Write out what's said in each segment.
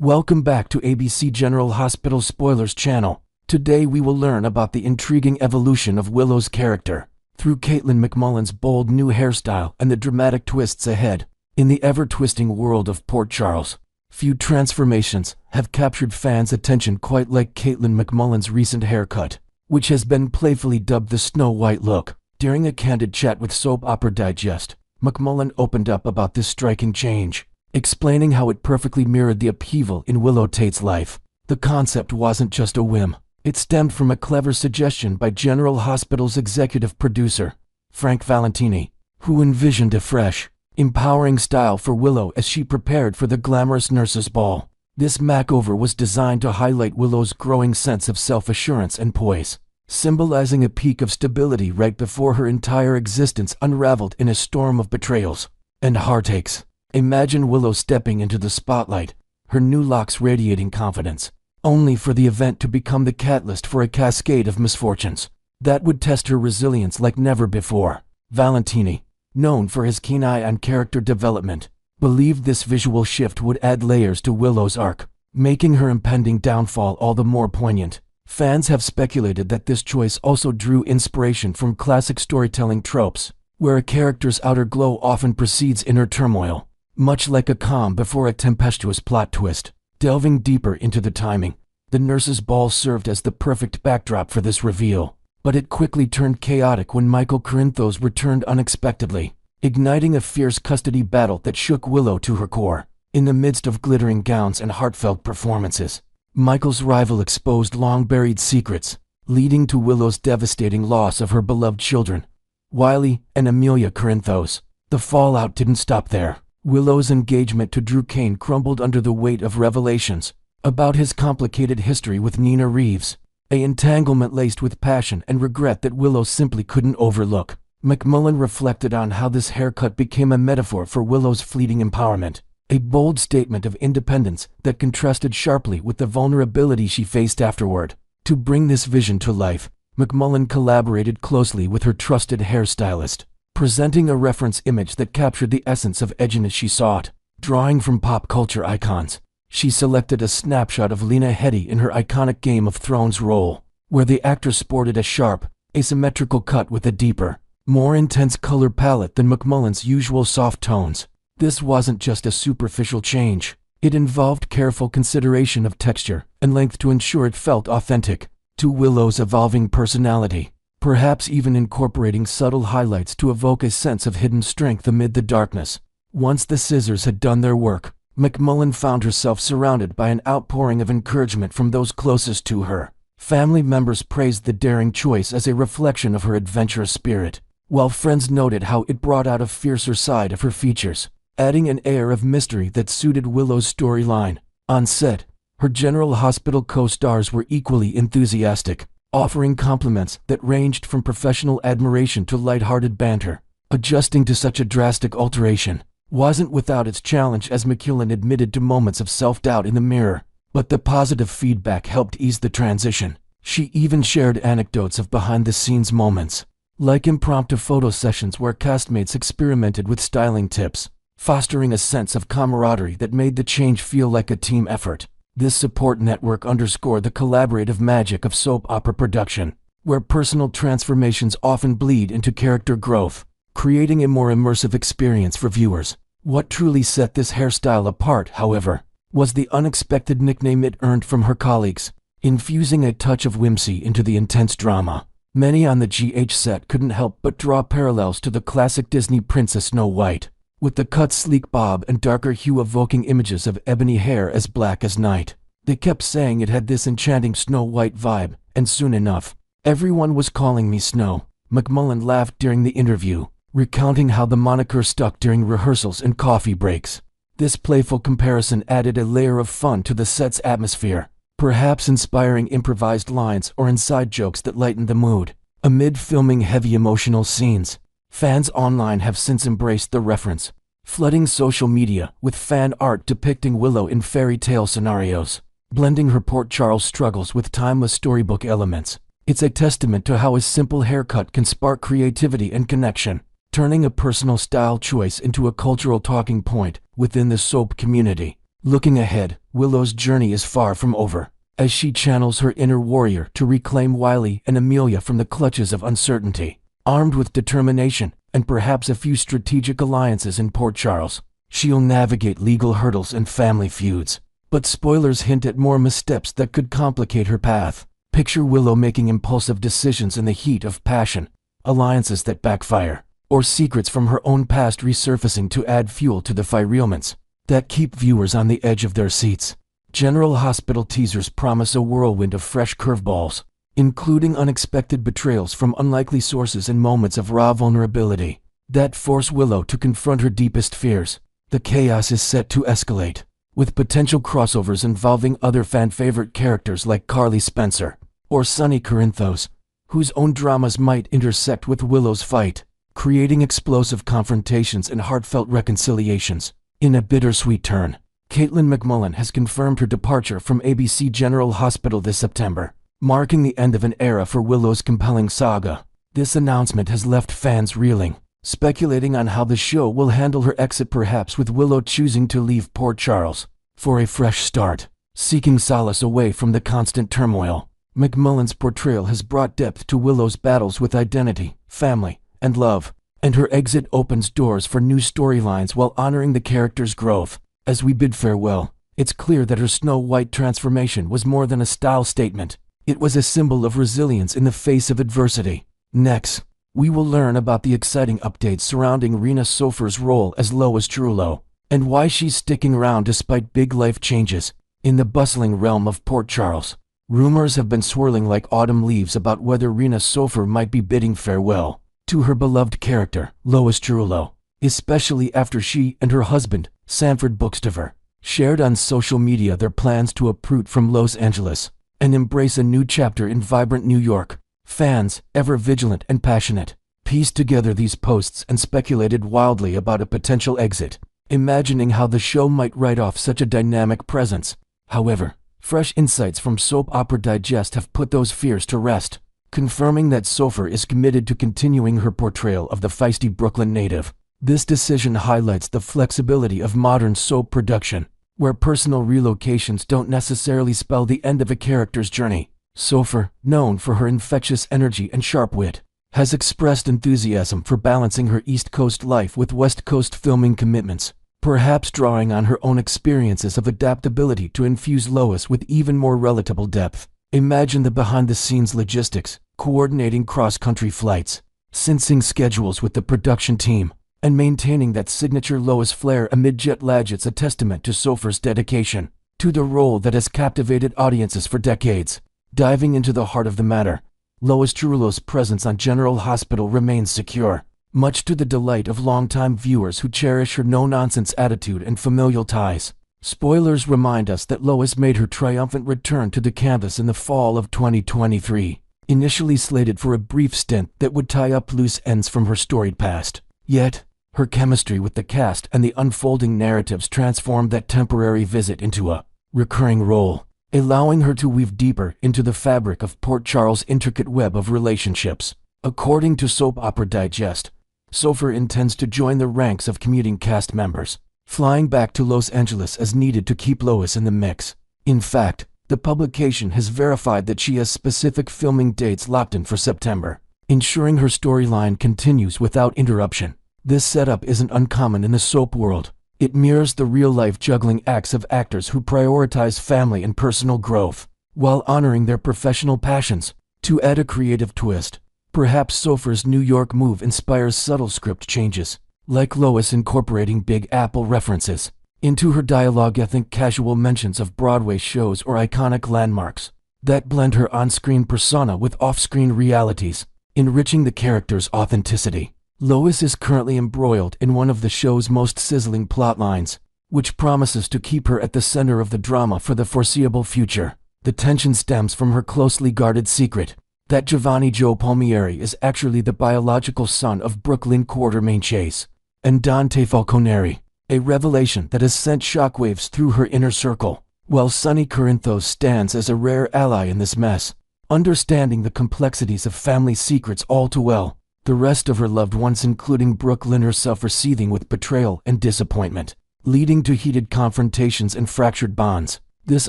Welcome back to ABC General Hospital Spoilers channel. Today we will learn about the intriguing evolution of Willow's character through Katelyn MacMullen's bold new hairstyle and the dramatic twists ahead. In the ever-twisting world of Port Charles, few transformations have captured fans' attention quite like Katelyn MacMullen's recent haircut, which has been playfully dubbed the Snow White look. During a candid chat with Soap Opera Digest, MacMullen opened up about this striking change, explaining how it perfectly mirrored the upheaval in Willow Tate's life. The concept wasn't just a whim. It stemmed from a clever suggestion by General Hospital's executive producer, Frank Valentini, who envisioned a fresh, empowering style for Willow as she prepared for the glamorous nurses' ball. This makeover was designed to highlight Willow's growing sense of self-assurance and poise, symbolizing a peak of stability right before her entire existence unraveled in a storm of betrayals and heartaches. Imagine Willow stepping into the spotlight, her new locks radiating confidence, only for the event to become the catalyst for a cascade of misfortunes that would test her resilience like never before. Valentini, known for his keen eye on character development, believed this visual shift would add layers to Willow's arc, making her impending downfall all the more poignant. Fans have speculated that this choice also drew inspiration from classic storytelling tropes, where a character's outer glow often precedes inner turmoil, much like a calm before a tempestuous plot twist. Delving deeper into the timing, the nurses' ball served as the perfect backdrop for this reveal, but it quickly turned chaotic when Michael Corinthos returned unexpectedly, igniting a fierce custody battle that shook Willow to her core. In the midst of glittering gowns and heartfelt performances, Michael's rival exposed long-buried secrets, leading to Willow's devastating loss of her beloved children, Wiley and Amelia Corinthos. The fallout didn't stop there. Willow's engagement to Drew Kane crumbled under the weight of revelations about his complicated history with Nina Reeves, an entanglement laced with passion and regret that Willow simply couldn't overlook. MacMullen reflected on how this haircut became a metaphor for Willow's fleeting empowerment, a bold statement of independence that contrasted sharply with the vulnerability she faced afterward. To bring this vision to life, MacMullen collaborated closely with her trusted hairstylist, presenting a reference image that captured the essence of edginess she sought. Drawing from pop culture icons, she selected a snapshot of Lena Headey in her iconic Game of Thrones role, where the actress sported a sharp, asymmetrical cut with a deeper, more intense color palette than MacMullen's usual soft tones. This wasn't just a superficial change. It involved careful consideration of texture and length to ensure it felt authentic to Willow's evolving personality, perhaps even incorporating subtle highlights to evoke a sense of hidden strength amid the darkness. Once the scissors had done their work, MacMullen found herself surrounded by an outpouring of encouragement from those closest to her. Family members praised the daring choice as a reflection of her adventurous spirit, while friends noted how it brought out a fiercer side of her features, adding an air of mystery that suited Willow's storyline. On set, her General Hospital co-stars were equally enthusiastic, offering compliments that ranged from professional admiration to light-hearted banter. Adjusting to such a drastic alteration wasn't without its challenge, as MacMullen admitted to moments of self-doubt in the mirror, but the positive feedback helped ease the transition. She even shared anecdotes of behind-the-scenes moments, like impromptu photo sessions where castmates experimented with styling tips, fostering a sense of camaraderie that made the change feel like a team effort. This support network underscored the collaborative magic of soap opera production, where personal transformations often bleed into character growth, creating a more immersive experience for viewers. What truly set this hairstyle apart, however, was the unexpected nickname it earned from her colleagues, infusing a touch of whimsy into the intense drama. Many on the GH set couldn't help but draw parallels to the classic Disney princess Snow White, with the cut's sleek bob and darker hue evoking images of ebony hair as black as night. They kept saying it had this enchanting Snow White vibe, and soon enough, everyone was calling me Snow. MacMullen laughed during the interview, recounting how the moniker stuck during rehearsals and coffee breaks. This playful comparison added a layer of fun to the set's atmosphere, perhaps inspiring improvised lines or inside jokes that lightened the mood. Amid filming heavy emotional scenes, fans online have since embraced the reference, flooding social media with fan art depicting Willow in fairy tale scenarios, blending her Port Charles struggles with timeless storybook elements. It's a testament to how a simple haircut can spark creativity and connection, turning a personal style choice into a cultural talking point within the soap community. Looking ahead, Willow's journey is far from over, as she channels her inner warrior to reclaim Wiley and Amelia from the clutches of uncertainty. Armed with determination and perhaps a few strategic alliances in Port Charles, she'll navigate legal hurdles and family feuds. But spoilers hint at more missteps that could complicate her path. Picture Willow making impulsive decisions in the heat of passion, alliances that backfire, or secrets from her own past resurfacing to add fuel to the derailments that keep viewers on the edge of their seats. General Hospital teasers promise a whirlwind of fresh curveballs, including unexpected betrayals from unlikely sources and moments of raw vulnerability that force Willow to confront her deepest fears. The chaos is set to escalate, with potential crossovers involving other fan-favorite characters like Carly Spencer or Sonny Corinthos, whose own dramas might intersect with Willow's fight, creating explosive confrontations and heartfelt reconciliations. In a bittersweet turn, Katelyn MacMullen has confirmed her departure from ABC General Hospital this September, marking the end of an era for Willow's compelling saga. This announcement has left fans reeling, speculating on how the show will handle her exit, perhaps with Willow choosing to leave Port Charles for a fresh start, seeking solace away from the constant turmoil. MacMullen's portrayal has brought depth to Willow's battles with identity, family, and love, and her exit opens doors for new storylines while honoring the character's growth. As we bid farewell, it's clear that her Snow White transformation was more than a style statement. It was a symbol of resilience in the face of adversity. Next, we will learn about the exciting updates surrounding Rena Sofer's role as Lois Trujillo, and why she's sticking around despite big life changes. In the bustling realm of Port Charles, rumors have been swirling like autumn leaves about whether Rena Sofer might be bidding farewell to her beloved character, Lois Trujillo, especially after she and her husband, Sanford Bookstaver, shared on social media their plans to uproot from Los Angeles and embrace a new chapter in vibrant New York. Fans, ever vigilant and passionate, pieced together these posts and speculated wildly about a potential exit, imagining how the show might write off such a dynamic presence. However, fresh insights from Soap Opera Digest have put those fears to rest, confirming that Sofer is committed to continuing her portrayal of the feisty Brooklyn native. This decision highlights the flexibility of modern soap production, where personal relocations don't necessarily spell the end of a character's journey. Sofer, known for her infectious energy and sharp wit, has expressed enthusiasm for balancing her East Coast life with West Coast filming commitments, perhaps drawing on her own experiences of adaptability to infuse Lois with even more relatable depth. Imagine the behind-the-scenes logistics, coordinating cross-country flights, syncing schedules with the production team, and maintaining that signature Lois flair amid jet lag. It's a testament to Sofer's dedication to the role that has captivated audiences for decades. Diving into the heart of the matter, Lois Trujillo's presence on General Hospital remains secure, much to the delight of longtime viewers who cherish her no-nonsense attitude and familial ties. Spoilers remind us that Lois made her triumphant return to the canvas in the fall of 2023, initially slated for a brief stint that would tie up loose ends from her storied past. Yet, her chemistry with the cast and the unfolding narratives transformed that temporary visit into a recurring role, allowing her to weave deeper into the fabric of Port Charles' intricate web of relationships. According to Soap Opera Digest, Sofer intends to join the ranks of commuting cast members, flying back to Los Angeles as needed to keep Lois in the mix. In fact, the publication has verified that she has specific filming dates locked in for September, ensuring her storyline continues without interruption. This setup isn't uncommon in the soap world. It mirrors the real-life juggling acts of actors who prioritize family and personal growth, while honoring their professional passions. To add a creative twist, perhaps Sofer's New York move inspires subtle script changes, like Lois incorporating Big Apple references into her dialogue, casual mentions of Broadway shows or iconic landmarks that blend her on-screen persona with off-screen realities, enriching the character's authenticity. Lois is currently embroiled in one of the show's most sizzling plotlines, which promises to keep her at the center of the drama for the foreseeable future. The tension stems from her closely guarded secret that Giovanni Joe Palmieri is actually the biological son of Brooklyn Quartermain Chase and Dante Falconeri, a revelation that has sent shockwaves through her inner circle. While Sonny Corinthos stands as a rare ally in this mess, understanding the complexities of family secrets all too well, the rest of her loved ones, including Brooklyn herself, are seething with betrayal and disappointment. leading to heated confrontations and fractured bonds. This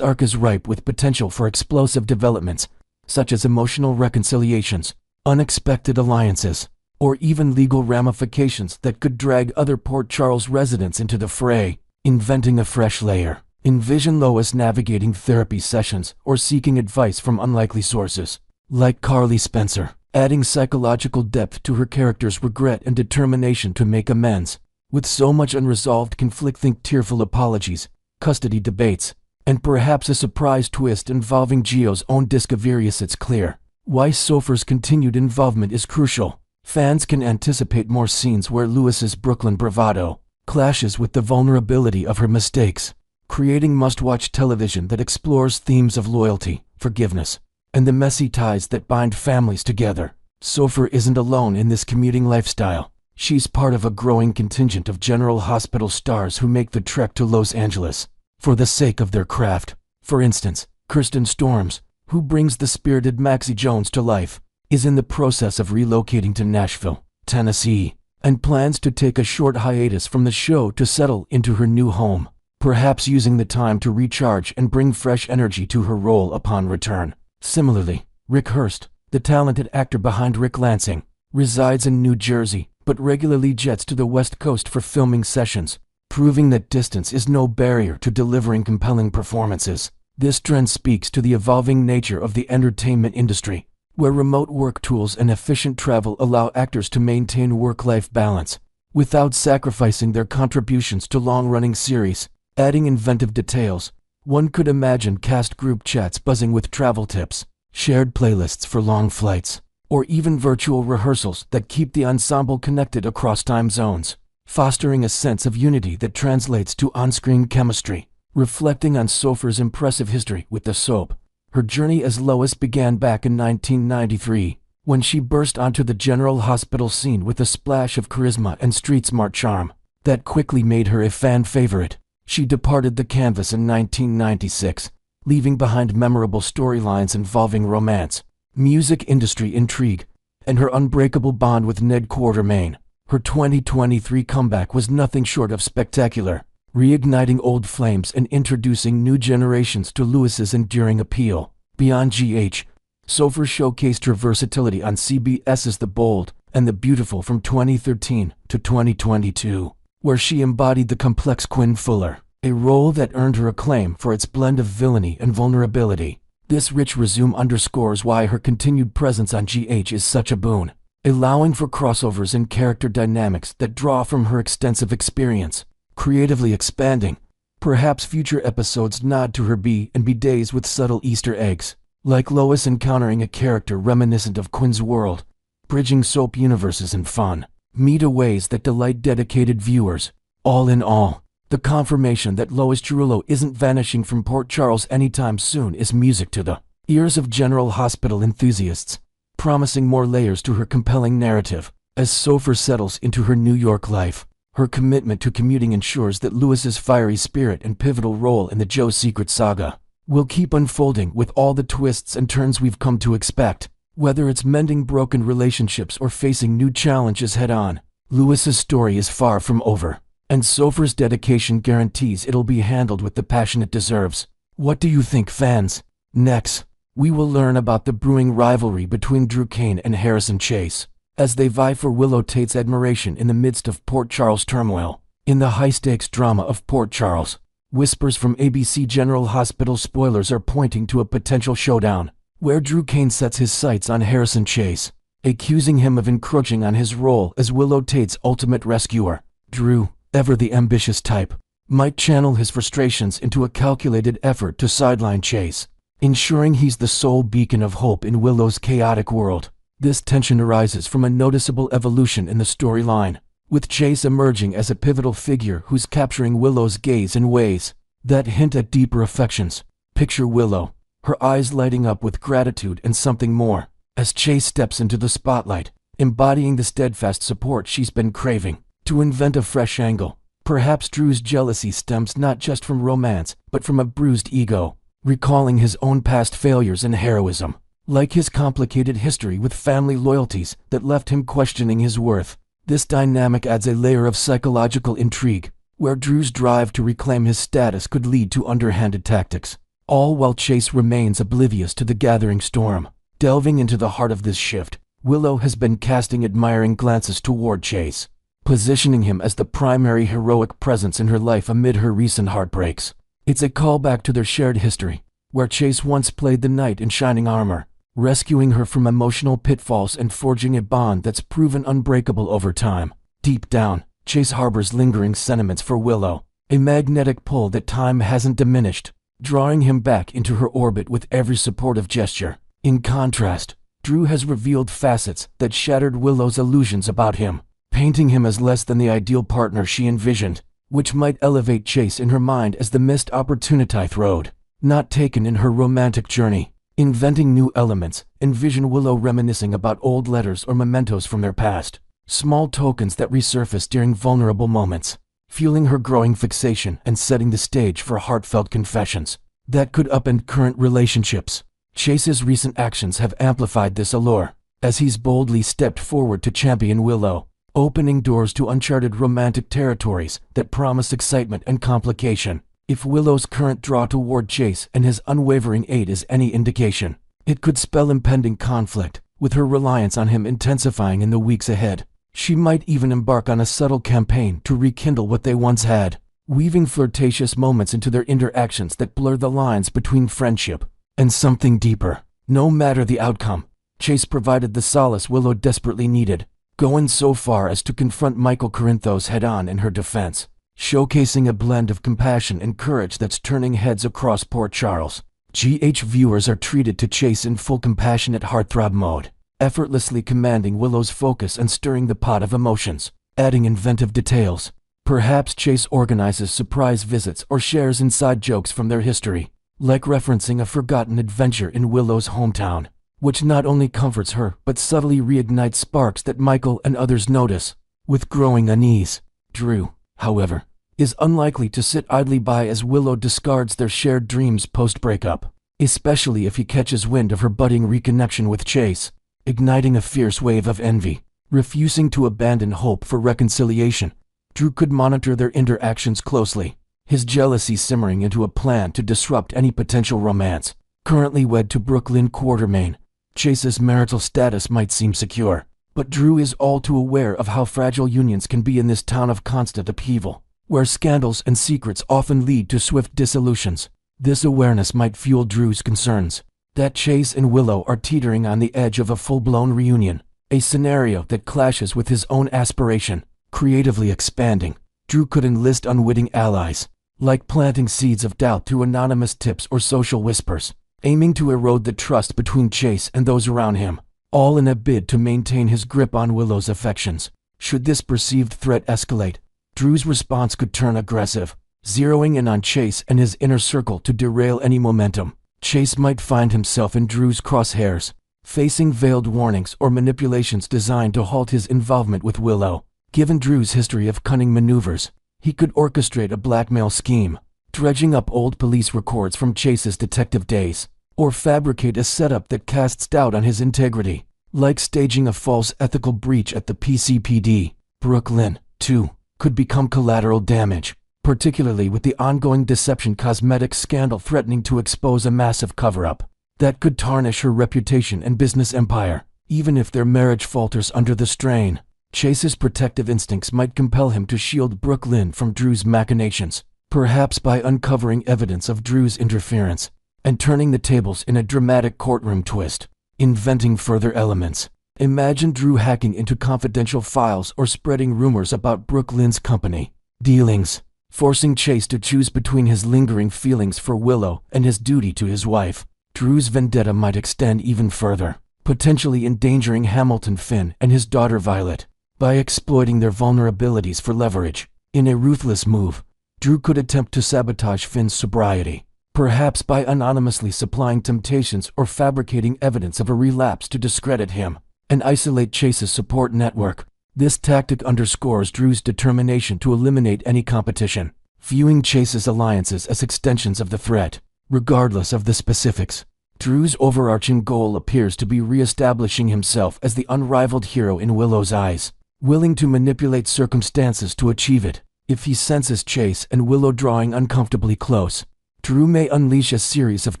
arc is ripe with potential for explosive developments, such as emotional reconciliations, unexpected alliances, or even legal ramifications that could drag other Port Charles residents into the fray. Inventing a fresh layer. Envision Lois navigating therapy sessions or seeking advice from unlikely sources, like Carly Spencer, adding psychological depth to her character's regret and determination to make amends. With so much unresolved conflict, think tearful apologies, custody debates, and perhaps a surprise twist involving Gio's own Discaverius. It's clear why Sofer's continued involvement is crucial. Fans can anticipate more scenes where Lois's Brooklyn bravado clashes with the vulnerability of her mistakes, creating must-watch television that explores themes of loyalty, forgiveness, and the messy ties that bind families together. Sofer isn't alone in this commuting lifestyle. She's part of a growing contingent of General Hospital stars who make the trek to Los Angeles for the sake of their craft. For instance, Kirsten Storms, who brings the spirited Maxie Jones to life, is in the process of relocating to Nashville, Tennessee, and plans to take a short hiatus from the show to settle into her new home, perhaps using the time to recharge and bring fresh energy to her role upon return. Similarly, Rick Hurst, the talented actor behind Rick Lansing, resides in New Jersey, but regularly jets to the West Coast for filming sessions, proving that distance is no barrier to delivering compelling performances. This trend speaks to the evolving nature of the entertainment industry, where remote work tools and efficient travel allow actors to maintain work-life balance without sacrificing their contributions to long-running series. Adding inventive details, one could imagine cast group chats buzzing with travel tips, shared playlists for long flights, or even virtual rehearsals that keep the ensemble connected across time zones, fostering a sense of unity that translates to on-screen chemistry. Reflecting on Sofer's impressive history with the soap, her journey as Lois began back in 1993, when she burst onto the General Hospital scene with a splash of charisma and street-smart charm that quickly made her a fan favorite. She departed the canvas in 1996, leaving behind memorable storylines involving romance, music industry intrigue, and her unbreakable bond with Ned Quartermaine. Her 2023 comeback was nothing short of spectacular, reigniting old flames and introducing new generations to Lois's enduring appeal. Beyond GH, Sofer showcased her versatility on CBS's The Bold and the Beautiful from 2013 to 2022, where she embodied the complex Quinn Fuller, a role that earned her acclaim for its blend of villainy and vulnerability. This rich resume underscores why her continued presence on GH is such a boon, allowing for crossovers and character dynamics that draw from her extensive experience. Creatively expanding, perhaps future episodes nod to her B&B days with subtle Easter eggs, like Lois encountering a character reminiscent of Quinn's world, bridging soap universes in fun, meta ways that delight dedicated viewers. All in all, the confirmation that Lois Chirulo isn't vanishing from Port Charles anytime soon is music to the ears of General Hospital enthusiasts, promising more layers to her compelling narrative. As Sofer settles into her New York life, her commitment to commuting ensures that Lois's fiery spirit and pivotal role in the Joe Secret saga will keep unfolding with all the twists and turns we've come to expect. Whether it's mending broken relationships or facing new challenges head-on, Lois's story is far from over, and Sofer's dedication guarantees it'll be handled with the passion it deserves. What do you think, fans? Next, we will learn about the brewing rivalry between Drew Kane and Harrison Chase, as they vie for Willow Tate's admiration in the midst of Port Charles turmoil. In the high-stakes drama of Port Charles, whispers from ABC General Hospital spoilers are pointing to a potential showdown, where Drew Kane sets his sights on Harrison Chase, accusing him of encroaching on his role as Willow Tate's ultimate rescuer. Drew, ever the ambitious type, might channel his frustrations into a calculated effort to sideline Chase, ensuring he's the sole beacon of hope in Willow's chaotic world. This tension arises from a noticeable evolution in the storyline, with Chase emerging as a pivotal figure who's capturing Willow's gaze in ways that hint at deeper affections. Picture Willow, her eyes lighting up with gratitude and something more, as Chase steps into the spotlight, embodying the steadfast support she's been craving. To invent a fresh angle, perhaps Drew's jealousy stems not just from romance, but from a bruised ego, recalling his own past failures and heroism, like his complicated history with family loyalties that left him questioning his worth. This dynamic adds a layer of psychological intrigue, where Drew's drive to reclaim his status could lead to underhanded tactics, all while Chase remains oblivious to the gathering storm. Delving into the heart of this shift, Willow has been casting admiring glances toward Chase, positioning him as the primary heroic presence in her life amid her recent heartbreaks. It's a callback to their shared history, where Chase once played the knight in shining armor, rescuing her from emotional pitfalls and forging a bond that's proven unbreakable over time. Deep down, Chase harbors lingering sentiments for Willow, a magnetic pull that time hasn't diminished, drawing him back into her orbit with every supportive gesture. In contrast, Drew has revealed facets that shattered Willow's illusions about him, painting him as less than the ideal partner she envisioned, which might elevate Chase in her mind as the missed opportunity road not taken in her romantic journey. Inventing new elements, envision Willow reminiscing about old letters or mementos from their past, small tokens that resurface during vulnerable moments, fueling her growing fixation and setting the stage for heartfelt confessions that could upend current relationships. Chase's recent actions have amplified this allure, as he's boldly stepped forward to champion Willow, opening doors to uncharted romantic territories that promise excitement and complication. If Willow's current draw toward Chase and his unwavering aid is any indication, it could spell impending conflict, with her reliance on him intensifying in the weeks ahead. She might even embark on a subtle campaign to rekindle what they once had, weaving flirtatious moments into their interactions that blur the lines between friendship and something deeper. No matter the outcome, Chase provided the solace Willow desperately needed, going so far as to confront Michael Corinthos head-on in her defense, showcasing a blend of compassion and courage that's turning heads across Port Charles. Viewers are treated to Chase in full compassionate heartthrob mode, effortlessly commanding Willow's focus and stirring the pot of emotions, adding inventive details. Perhaps Chase organizes surprise visits or shares inside jokes from their history, like referencing a forgotten adventure in Willow's hometown, which not only comforts her but subtly reignites sparks that Michael and others notice. With growing unease, Drew, however, is unlikely to sit idly by as Willow discards their shared dreams post-breakup, especially if he catches wind of her budding reconnection with Chase, igniting a fierce wave of envy. Refusing to abandon hope for reconciliation, Drew could monitor their interactions closely, his jealousy simmering into a plan to disrupt any potential romance. Currently wed to Brooklyn Quartermain, Chase's marital status might seem secure, but Drew is all too aware of how fragile unions can be in this town of constant upheaval, where scandals and secrets often lead to swift dissolutions. This awareness might fuel Drew's concerns that Chase and Willow are teetering on the edge of a full-blown reunion, a scenario that clashes with his own aspiration. Creatively expanding, Drew could enlist unwitting allies, like planting seeds of doubt through anonymous tips or social whispers, aiming to erode the trust between Chase and those around him, all in a bid to maintain his grip on Willow's affections. Should this perceived threat escalate, Drew's response could turn aggressive, zeroing in on Chase and his inner circle to derail any momentum. Chase might find himself in Drew's crosshairs, facing veiled warnings or manipulations designed to halt his involvement with Willow. Given Drew's history of cunning maneuvers, he could orchestrate a blackmail scheme, dredging up old police records from Chase's detective days, or fabricate a setup that casts doubt on his integrity, like staging a false ethical breach at the PCPD. Brooklyn, too, could become collateral damage, particularly with the ongoing deception cosmetics scandal threatening to expose a massive cover-up that could tarnish her reputation and business empire. Even if their marriage falters under the strain, Chase's protective instincts might compel him to shield Brooklyn from Drew's machinations, perhaps by uncovering evidence of Drew's interference and turning the tables in a dramatic courtroom twist. Inventing further elements. Imagine Drew hacking into confidential files or spreading rumors about Brooklyn's company dealings, forcing Chase to choose between his lingering feelings for Willow and his duty to his wife. Drew's vendetta might extend even further, potentially endangering Hamilton Finn and his daughter Violet, by exploiting their vulnerabilities for leverage. In a ruthless move, Drew could attempt to sabotage Finn's sobriety, perhaps by anonymously supplying temptations or fabricating evidence of a relapse to discredit him and isolate Chase's support network. This tactic underscores Drew's determination to eliminate any competition, viewing Chase's alliances as extensions of the threat. Regardless of the specifics, Drew's overarching goal appears to be re-establishing himself as the unrivaled hero in Willow's eyes, willing to manipulate circumstances to achieve it. If he senses Chase and Willow drawing uncomfortably close, Drew may unleash a series of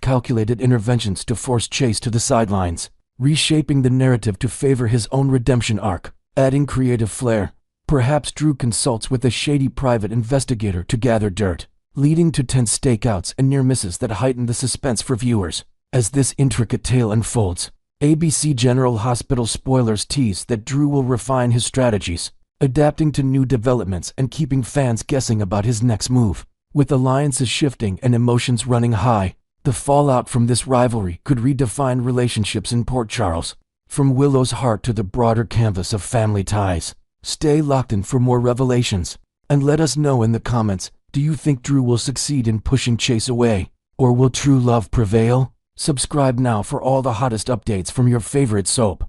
calculated interventions to force Chase to the sidelines, reshaping the narrative to favor his own redemption arc, adding creative flair. Perhaps Drew consults with a shady private investigator to gather dirt, leading to tense stakeouts and near misses that heighten the suspense for viewers. As this intricate tale unfolds, ABC General Hospital spoilers tease that Drew will refine his strategies, adapting to new developments and keeping fans guessing about his next move. With alliances shifting and emotions running high, the fallout from this rivalry could redefine relationships in Port Charles, from Willow's heart to the broader canvas of family ties. Stay locked in for more revelations, and let us know in the comments, do you think Drew will succeed in pushing Chase away, or will true love prevail? Subscribe now for all the hottest updates from your favorite soap.